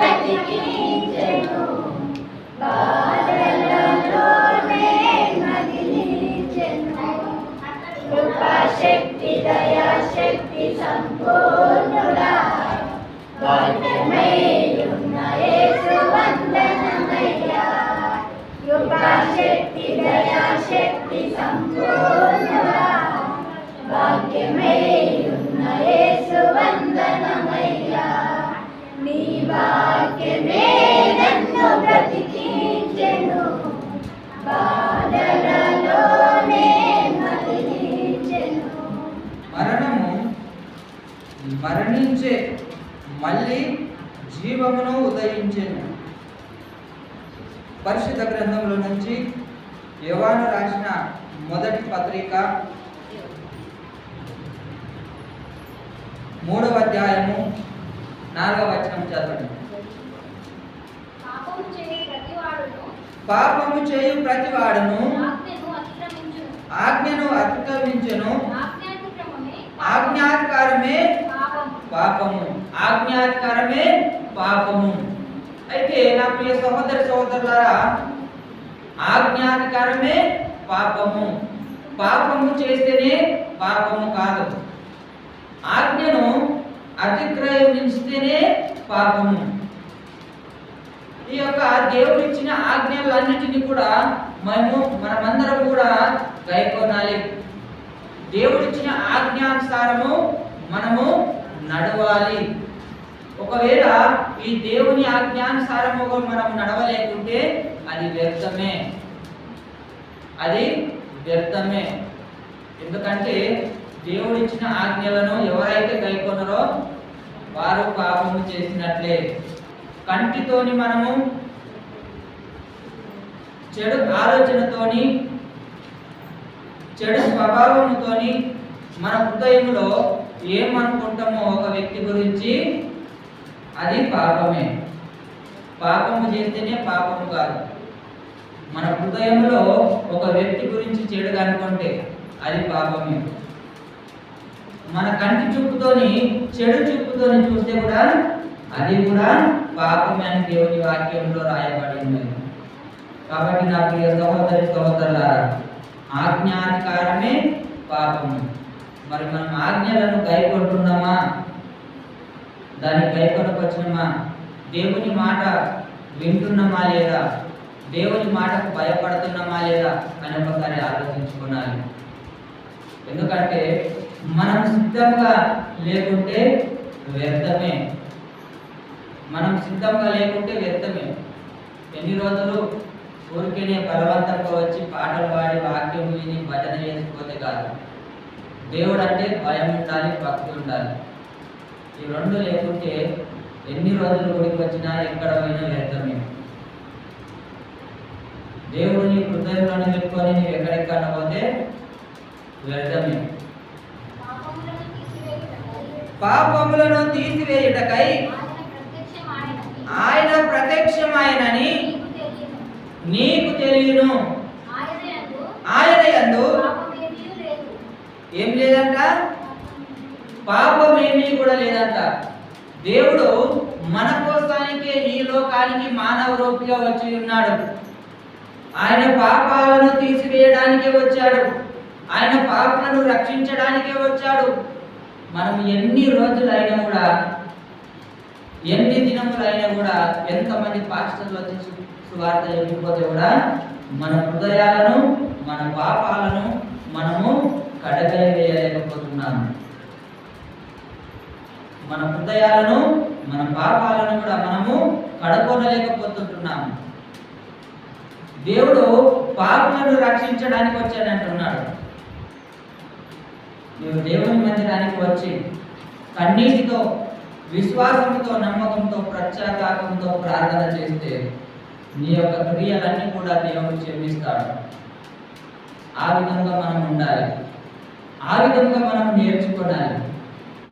బ్రతికించెను, బాధలలోనే మదిలించెను. కృపాశక్తి దయాశక్తి సంపూర్ణుడా, భాగ్యమేయున్న యేసు వందనమయ్యా. కృపాశక్తి దయాశక్తి సంపూర్ణుడా, భాగ్యమేయున్న యేసు వందనమయ్యా. నీ వాక్యమే నన్ను బ్రతికించెను, బాధలలోనే మదిలించెను. మరణించే మళ్ళీ జీవమును ఉదయించెను. పరిశుద్ధ గ్రంథంలో నుంచి యోహాను రాసిన మొదటి పత్రిక 3వ అధ్యాయము 4వ వచనం చదవండి. పాపము చేయు ప్రతివాడును ఆజ్ఞను అతిక్రమించును, ఆజ్ఞాధికారమే పాపము. ఆజ్ఞాధికారమే పాపము. అయితే నా ప్రియ సహోదరి సహోదరులారా, ఆజ్ఞాధికారమే పాపము. పాపము చేస్తేనే పాపము కాదు, ఆజ్ఞను అతిక్రమిస్తేనే పాపము. ఈ యొక్క దేవుడిచ్చిన ఆజ్ఞలన్నిటినీ కూడా మనమందరం కూడా గైకొనాలి. దేవుడిచ్చిన ఆజ్ఞానుసారము మనము నడవాలి. ఒకవేళ ఈ దేవుని ఆజ్ఞానుసారము మనం నడవలేకుంటే అది వ్యర్థమే, అది వ్యర్థమే. ఎందుకంటే దేవుడిచ్చిన ఆజ్ఞలను ఎవరైతే గైకొనరో వారు పాపము చేసినట్లే. కంటితోని మనము చెడు ఆలోచనతోని చెడు స్వభావముతోని మన హృదయంలో ఏమనుకుంటామో ఒక వ్యక్తి గురించి అది పాపమే. పాపము చేస్తేనే పాపము కాదు. మన హృదయంలో ఒక వ్యక్తి గురించి చెడుగా అనుకుంటే అది పాపమే. మన కంటి చూపుతోని చెడు చూపుతోని చూస్తే కూడా అది కూడా పాపమే అని దేవుని వాక్యంలో రాయబడి ఉన్నది. కాబట్టి నా ప్రియ సహోదరి సహోదరులారా, ఆజ్ఞాధికారమే పాపము. మరి మనం ఆజ్ఞలను గైకొంటున్నామా? దాన్ని గైకొనకొచ్చినమా? దేవుని మాట వింటున్నామా లేదా? దేవుని మాటకు భయపడుతున్నామా లేదా అని ఒకసారి ఆలోచించుకోవాలి. ఎందుకంటే మనం సిద్ధంగా లేకుంటే వ్యర్థమే. మనం సిద్ధంగా లేకుంటే వ్యర్థమే. ఎన్ని రోజులు ఊరికేనే బలవంతంగా వచ్చి పాటలు పాడి వాక్యం విని భజన చేసుకోతే కాదు. దేవుడు అంటే భయం ఉండాలి, భక్తి ఉండాలి. ఈ రెండు లేకుంటే ఎన్ని రోజులు గుడికి వచ్చినా ఎక్కడ పోయినా వ్యర్థమే. దేవుడిని హృదయంలోనే పెట్టుకొని నీవు ఎక్కడెక్కడ పోతే వ్యర్థమే. పాపములను తీసివేయుటకై ఆయన ప్రత్యక్షమాయనని నీకు తెలియను. ఆయన యందు ఏం లేదంట? పాపమేమీ కూడా లేదంట. దేవుడు మన కోసానికే ఈ లోకానికి మానవ రూపిగా వచ్చి ఉన్నాడు. ఆయన పాపాలను తీసివేయడానికే వచ్చాడు. ఆయన పాపలను రక్షించడానికే వచ్చాడు. మనం ఎన్ని రోజులైనా కూడా, ఎన్ని దినములైనా కూడా, ఎంతమంది పాస్టర్లు వచ్చి సువార్త చెప్పిపోతే కూడా మన హృదయాలను, మన పాపాలను మనము కడగవేయలేకపోతున్నాము. మన హృదయాలను, మన పాపాలను కూడా మనము కడుక్కొనలేకపోతున్నాము. దేవుడు పాపులను రక్షించడానికి వచ్చాడంటున్నాడు. నీవు దేవుని మందిరానికి వచ్చి కన్నీటితో, విశ్వాసంతో, నమ్మకంతో, పశ్చాత్తాపంతో ప్రార్థన చేస్తే నీ యొక్క క్రియలన్నీ కూడా దేవుడు క్షమిస్తాడు. ఆ విధంగా మనం ఉండాలి, ఆ విధంగా మనం నేర్చుకోవాలి.